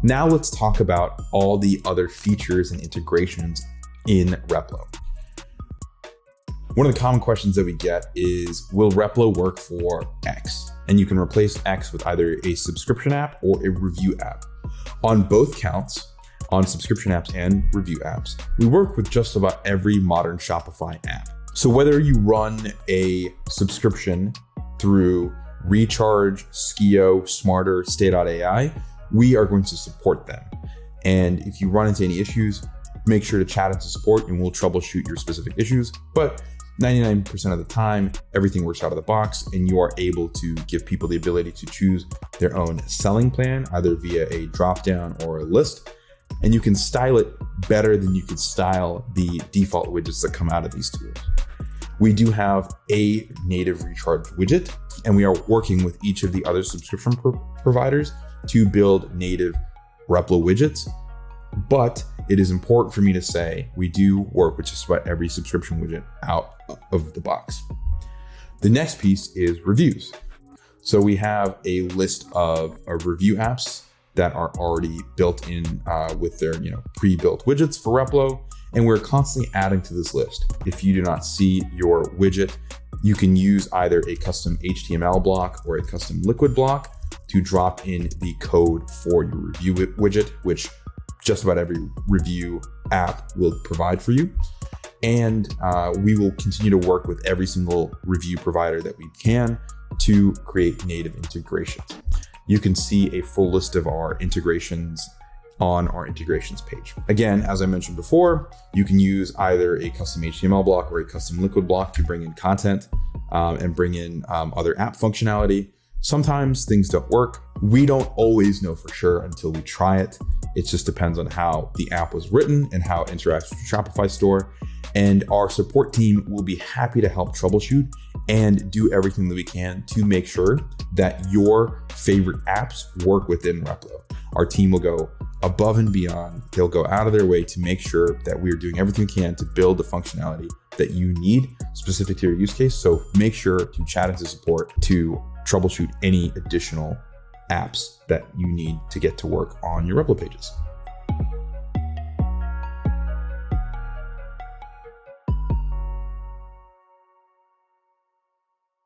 Now let's talk about all the other features and integrations in Replo. One of the common questions that we get is, will Replo work for X? And you can replace X with either a subscription app or a review app. On both counts, on subscription apps and review apps, we work with just about every modern Shopify app. So whether you run a subscription through Recharge, Skio, Smarter, Stay.ai, we are going to support them. And if you run into any issues, make sure to chat into support and we'll troubleshoot your specific issues. But 99% of the time, everything works out of the box and you are able to give people the ability to choose their own selling plan, either via a dropdown or a list. And you can style it better than you could style the default widgets that come out of these tools. We do have a native Recharge widget, and we are working with each of the other subscription providers to build native Replo widgets. But it is important for me to say we do work with just about every subscription widget out of the box. The next piece is reviews. So we have a list of review apps that are already built in with their pre-built widgets for Replo, and we're constantly adding to this list. If you do not see your widget, you can use either a custom HTML block or a custom liquid block to drop in the code for your review widget, which just about every review app will provide for you. And we will continue to work with every single review provider that we can to create native integrations. You can see a full list of our integrations on our integrations page. Again, as I mentioned before, you can use either a custom HTML block or a custom liquid block to bring in content and bring in other app functionality. Sometimes things don't work. We don't always know for sure until we try it. It just depends on how the app was written and how it interacts with your Shopify store. And our support team will be happy to help troubleshoot and do everything that we can to make sure that your favorite apps work within Replo. Our team will go above and beyond. They'll go out of their way to make sure that we are doing everything we can to build the functionality that you need specific to your use case. So make sure to chat into support to troubleshoot any additional apps that you need to get to work on your Replo pages.